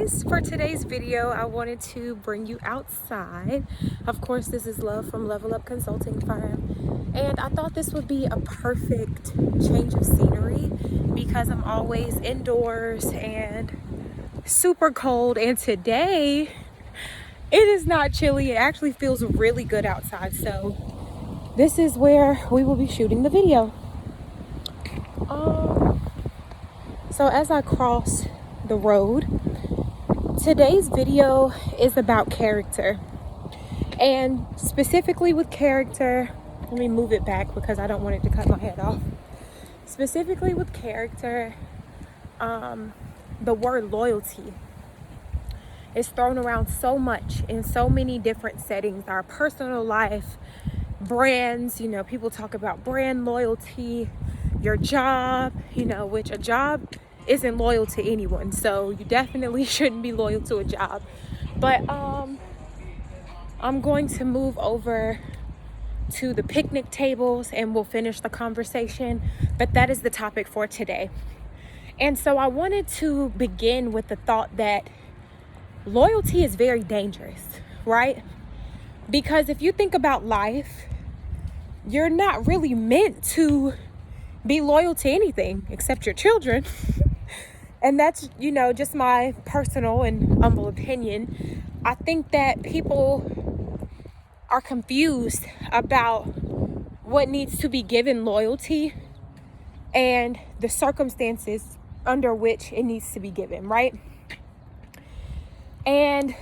guys, for today's video I wanted to bring you outside. Of course, this is Love from Level Up Consulting Firm, and I thought this would be a perfect change of scenery because I'm always indoors and super cold, and today it is not chilly. It actually feels really good outside, so this is where we will be shooting the video. So as I cross the road, today's video is about character, and specifically with character, let me move it back because I don't want it to cut my head off. Specifically with character, the word loyalty is thrown around so much in so many different settings. Our personal life, brands, people talk about brand loyalty, your job, which a job isn't loyal to anyone, so you definitely shouldn't be loyal to a job. But I'm going to move over to the picnic tables and we'll finish the conversation, but that is the topic for today. And so I wanted to begin with the thought that loyalty is very dangerous, right? Because if you think about life, you're not really meant to be loyal to anything except your children. And that's, just my personal and humble opinion. I think that people are confused about what needs to be given loyalty and the circumstances under which it needs to be given, right? And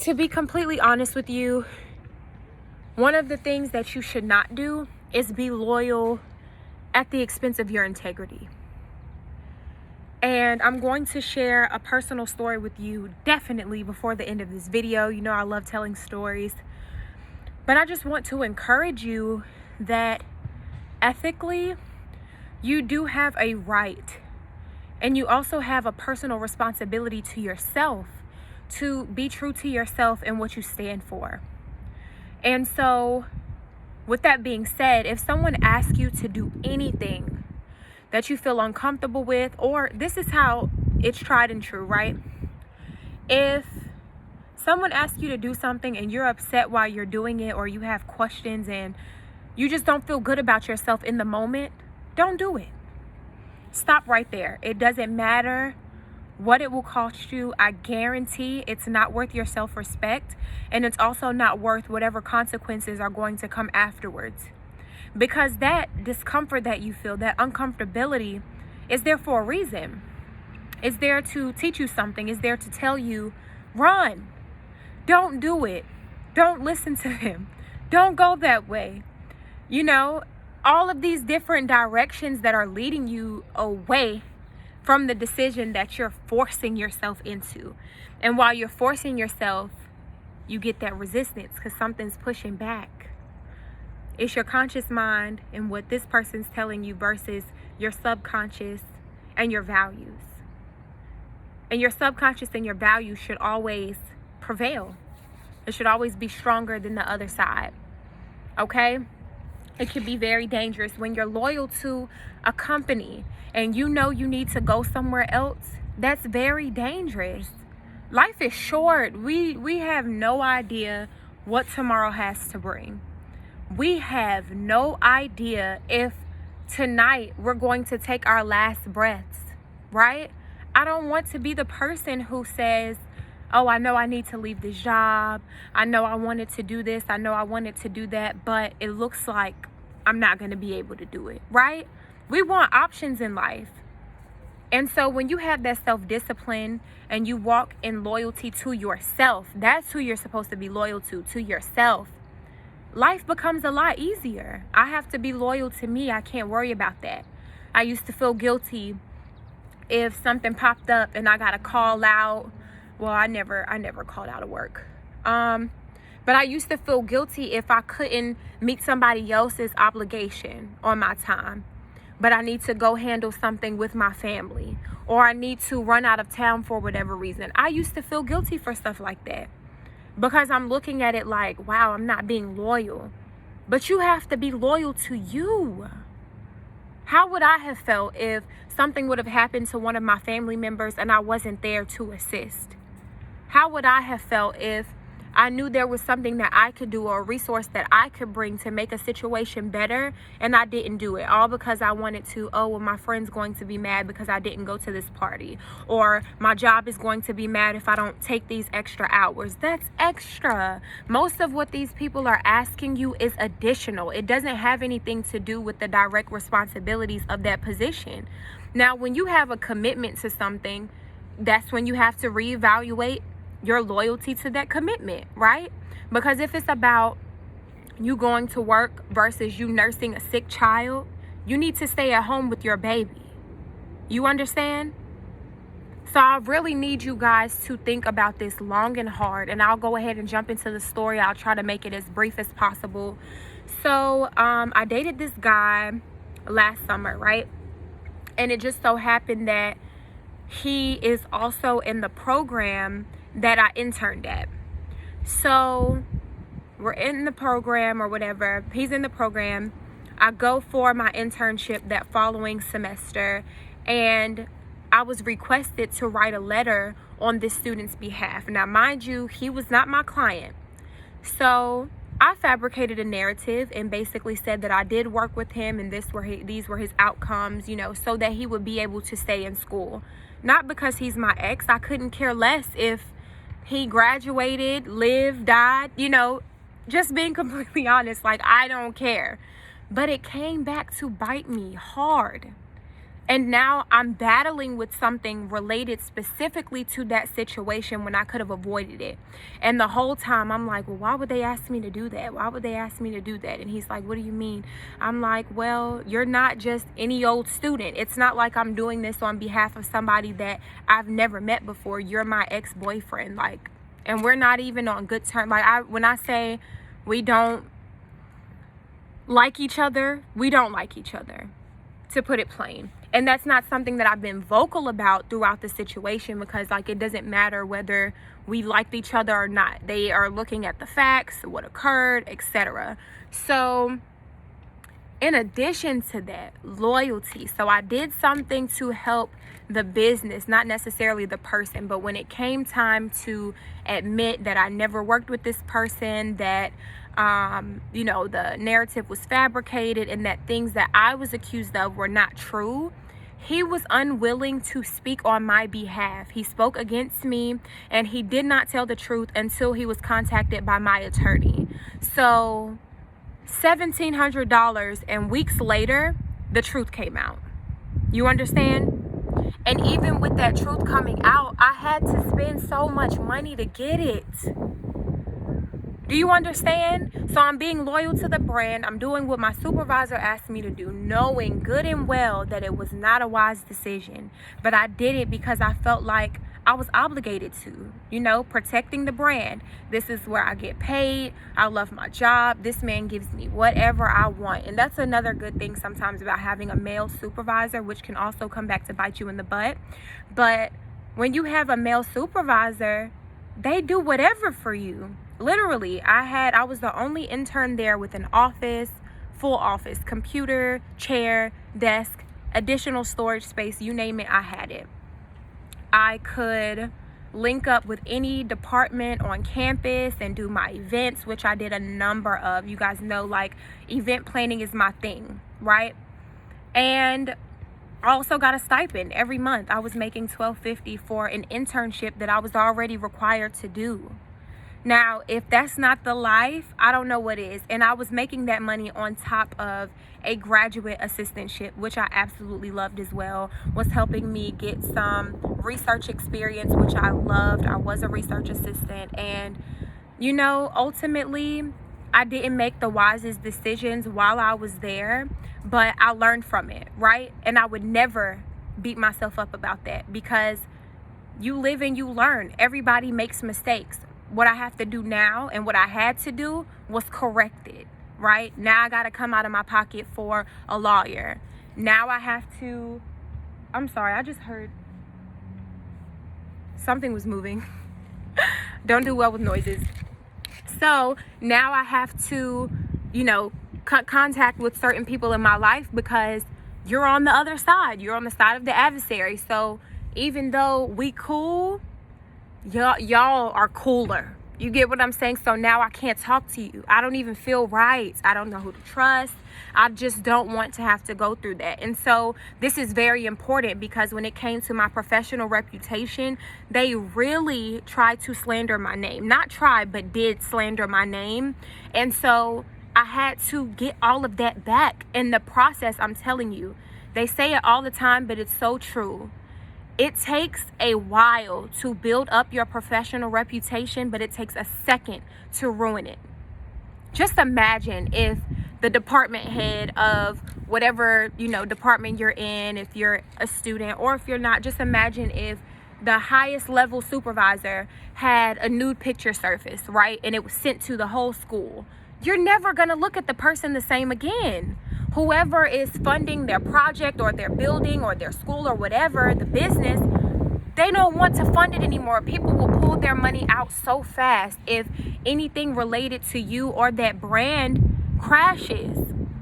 to be completely honest with you, one of the things that you should not do is be loyal at the expense of your integrity. And I'm going to share a personal story with you definitely before the end of this video. I love telling stories, but I just want to encourage you that ethically, you do have a right, and you also have a personal responsibility to yourself to be true to yourself and what you stand for. And so with that being said, if someone asks you to do anything that you feel uncomfortable with, or this is how it's tried and true, right? If someone asks you to do something and you're upset while you're doing it, or you have questions and you just don't feel good about yourself in the moment, don't do it. Stop right there. It doesn't matter what it will cost you. I guarantee it's not worth your self-respect, and it's also not worth whatever consequences are going to come afterwards. Because that discomfort that you feel, that uncomfortability, is there for a reason. It's there to teach you something. It's there to tell you, run. Don't do it. Don't listen to him. Don't go that way. All of these different directions that are leading you away from the decision that you're forcing yourself into. And while you're forcing yourself, you get that resistance because something's pushing back. It's your conscious mind and what this person's telling you versus your subconscious and your values. And your subconscious and your values should always prevail. It should always be stronger than the other side. Okay? It can be very dangerous when you're loyal to a company and you need to go somewhere else. That's very dangerous. Life is short. We have no idea what tomorrow has to bring. We have no idea if tonight we're going to take our last breaths, right? I don't want to be the person who says, oh, I know I need to leave this job. I know I wanted to do this. I know I wanted to do that, but it looks like I'm not going to be able to do it, right? We want options in life. And so when you have that self-discipline and you walk in loyalty to yourself, that's who you're supposed to be loyal to yourself. Life becomes a lot easier. I have to be loyal to me. I can't worry about that. I used to feel guilty if something popped up and I got to call out. Well, I never called out of work. But I used to feel guilty if I couldn't meet somebody else's obligation on my time. But I need to go handle something with my family, or I need to run out of town for whatever reason. I used to feel guilty for stuff like that because I'm looking at it like, wow, I'm not being loyal. But you have to be loyal to you. How would I have felt if something would have happened to one of my family members and I wasn't there to assist? How would I have felt if I knew there was something that I could do or a resource that I could bring to make a situation better and I didn't do it, all because I wanted to, oh, well, my friend's going to be mad because I didn't go to this party, or my job is going to be mad if I don't take these extra hours. That's extra. Most of what these people are asking you is additional. It doesn't have anything to do with the direct responsibilities of that position. Now, when you have a commitment to something, that's when you have to reevaluate your loyalty to that commitment, right? Because if it's about you going to work versus you nursing a sick child, you need to stay at home with your baby. You understand? So I really need you guys to think about this long and hard, and I'll go ahead and jump into the story. I'll try to make it as brief as possible. So I dated this guy last summer, right? And it just so happened that he is also in the program that I interned at. So we're in the program or whatever. He's in the program. I go for my internship that following semester, and I was requested to write a letter on this student's behalf. Now, mind you, he was not my client. So I fabricated a narrative and basically said that I did work with him and these were his outcomes, so that he would be able to stay in school. Not because he's my ex. I couldn't care less if he graduated, lived, died, just being completely honest, like, I don't care. But it came back to bite me hard. And now I'm battling with something related specifically to that situation when I could have avoided it. And the whole time I'm like, well, why would they ask me to do that? Why would they ask me to do that? And he's like, what do you mean? I'm like, well, you're not just any old student. It's not like I'm doing this on behalf of somebody that I've never met before. You're my ex-boyfriend. Like, and we're not even on good terms. Like, when I say we don't like each other, we don't like each other, to put it plain. And that's not something that I've been vocal about throughout the situation, because like, it doesn't matter whether we liked each other or not. They are looking at the facts, what occurred, etc. So in addition to that, loyalty. So I did something to help the business, not necessarily the person. But when it came time to admit that I never worked with this person, that the narrative was fabricated and that things that I was accused of were not true, he was unwilling to speak on my behalf. He spoke against me, and he did not tell the truth until he was contacted by my attorney. So $1,700, and weeks later, the truth came out. You understand? And even with that truth coming out, I had to spend so much money to get it. Do you understand? So I'm being loyal to the brand. I'm doing what my supervisor asked me to do, knowing good and well that it was not a wise decision. But I did it because I felt like I was obligated to, protecting the brand. This is where I get paid. I love my job. This man gives me whatever I want. And that's another good thing sometimes about having a male supervisor, which can also come back to bite you in the butt. But when you have a male supervisor, they do whatever for you. Literally, I was the only intern there with an office, full office, computer, chair, desk, additional storage space, you name it, I had it. I could link up with any department on campus and do my events, which I did a number of. You guys know, like, event planning is my thing, right? And I also got a stipend every month. I was making $12.50 for an internship that I was already required to do. Now, if that's not the life, I don't know what is. And I was making that money on top of a graduate assistantship, which I absolutely loved as well. Was helping me get some research experience, which I loved. I was a research assistant. And, ultimately, I didn't make the wisest decisions while I was there, but I learned from it, right? And I would never beat myself up about that, because you live and you learn. Everybody makes mistakes. What I have to do now and what I had to do was correct it, right? Now I got to come out of my pocket for a lawyer. Now I have to, I'm sorry, I just heard something was moving. Don't do well with noises. So now I have to, contact with certain people in my life, because you're on the other side. You're on the side of the adversary. So even though we cool, y'all are cooler. You get what I'm saying? So now I can't talk to you. I don't even feel right. I don't know who to trust. I just don't want to have to go through that. And so this is very important, because when it came to my professional reputation, they really tried to slander my name. Not tried, but did slander my name. And so I had to get all of that back. In the process, I'm telling you, they say it all the time, but it's so true. It takes a while to build up your professional reputation, but it takes a second to ruin it. Just imagine if the department head of whatever, department you're in, if you're a student or if you're not, just imagine if the highest level supervisor had a nude picture surface, right? And it was sent to the whole school. You're never going to look at the person the same again. Whoever is funding their project or their building or their school or whatever, the business, they don't want to fund it anymore. People will pull their money out so fast if anything related to you or that brand crashes.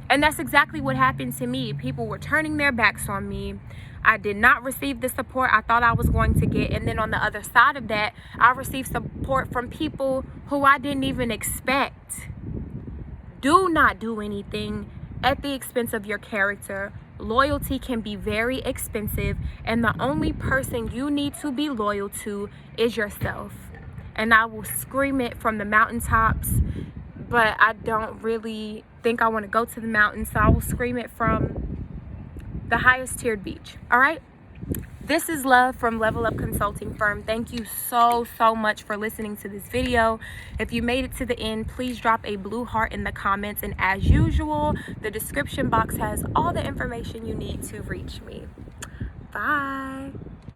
And that's exactly what happened to me. People were turning their backs on me. I did not receive the support I thought I was going to get. And then on the other side of that, I received support from people who I didn't even expect. Do not do anything at the expense of your character. Loyalty can be very expensive, and the only person you need to be loyal to is yourself. And I will scream it from the mountaintops, but I don't really think I want to go to the mountains, so I will scream it from the highest tiered beach. All right? This is Love from Level Up Consulting Firm. Thank you so much for listening to this video. If you made it to the end, please drop a blue heart in the comments. And as usual, the description box has all the information you need to reach me. Bye.